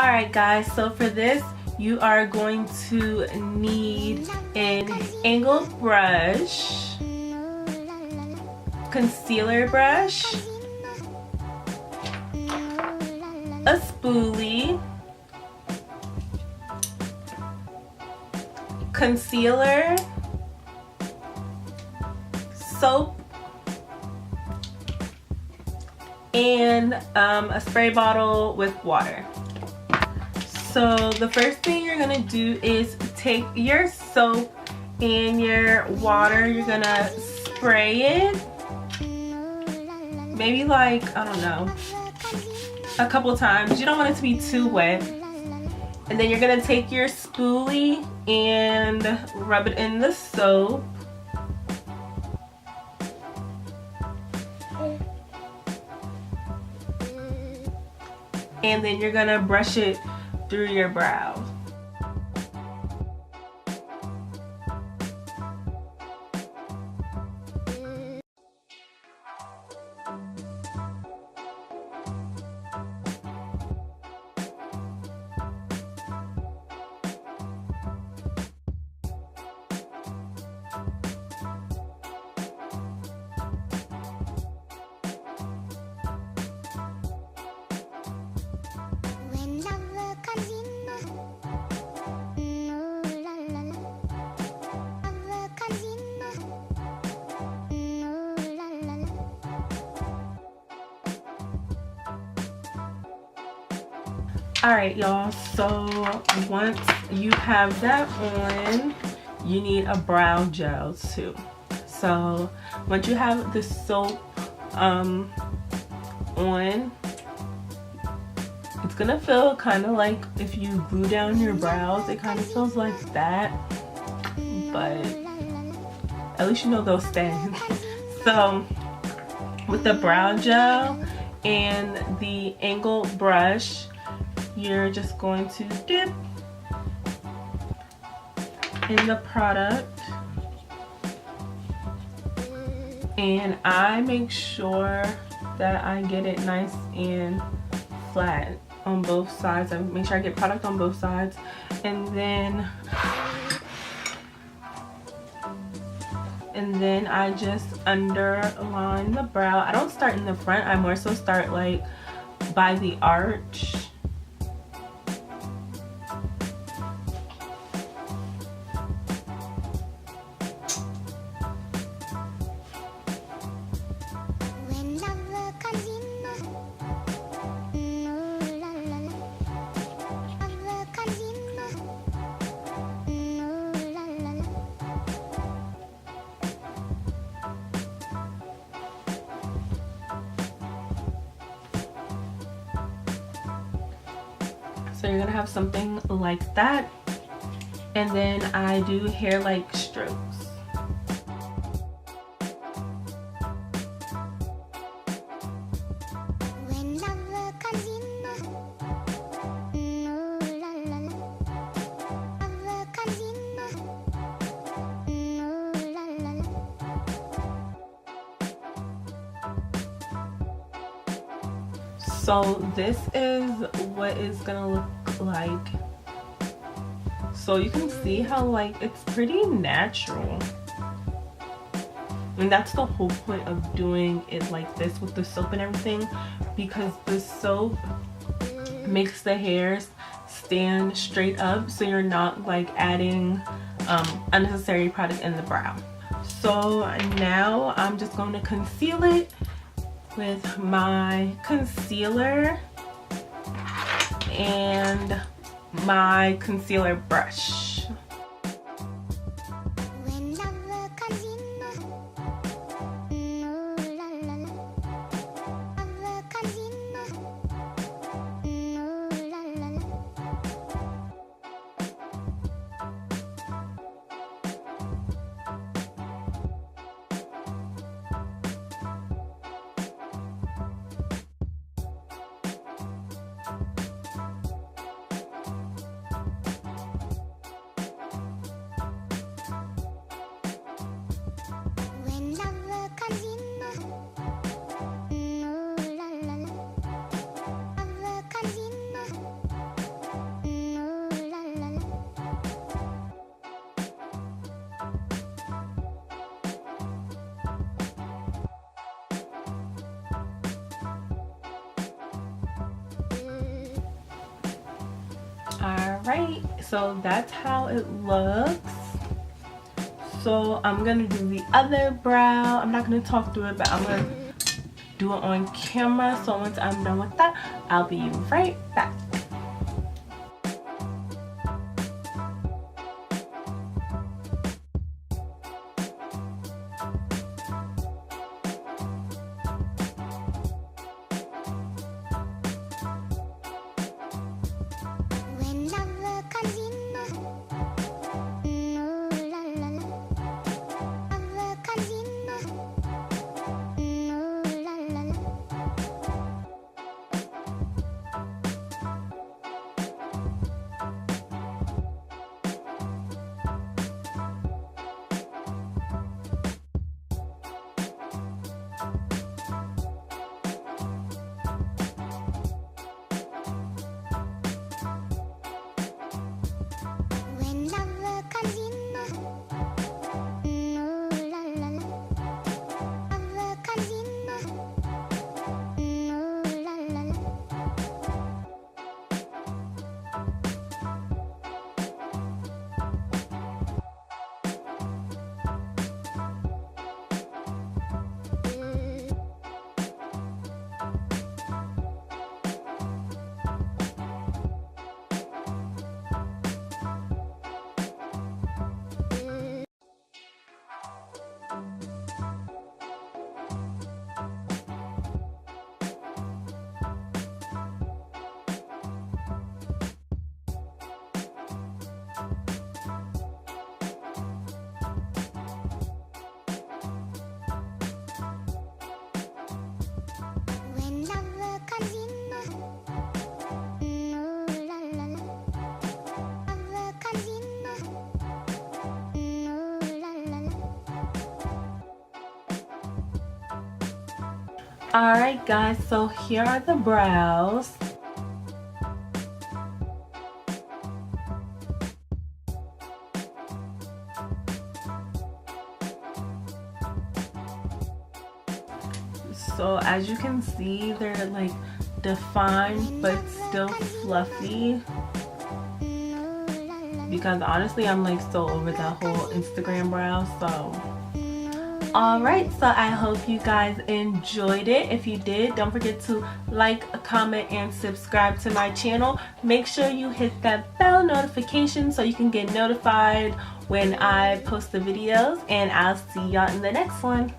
Alright guys, so for this you are going to need an angled brush, concealer brush, a spoolie, concealer, soap, and a spray bottle with water. So the first thing you're gonna do is take your soap and your water. You're gonna spray it, maybe like, I don't know, a couple times. You don't want it to be too wet. And then you're gonna take your spoolie and rub it in the soap. And then you're gonna brush it through your brows. Alright y'all, so once you have that on, you need a brow gel too. So once you have the soap on, it's gonna feel kind of like if you glue down your brows. It kind of feels like that, but at least you know they'll stay. So with the brow gel and the angled brush, you're just going to dip in the product, and I make sure that I get it nice and flat on both sides. I make sure I get product on both sides, and then I just underline the brow. I don't start in the front, I more so start like by the arch. So you're gonna have something like that, and then I do hair-like strokes. So this is what it's gonna look like. So you can see how like it's pretty natural, and that's the whole point of doing it like this with the soap and everything, because the soap makes the hairs stand straight up, so you're not like adding unnecessary product in the brow. So now I'm just going to conceal it with my concealer and my concealer brush. right, so that's how it looks. So I'm gonna do the other brow. I'm not gonna talk through it, but I'm gonna do it on camera. So once I'm done with that, I'll be right back. Alright guys, so here are the brows. So as you can see, they're like defined but still fluffy. Because honestly, I'm like so over that whole Instagram brow, so. Alright, so I hope you guys enjoyed it. If you did, don't forget to like, comment, and subscribe to my channel. Make sure you hit that bell notification so you can get notified when I post the videos, and I'll see y'all in the next one.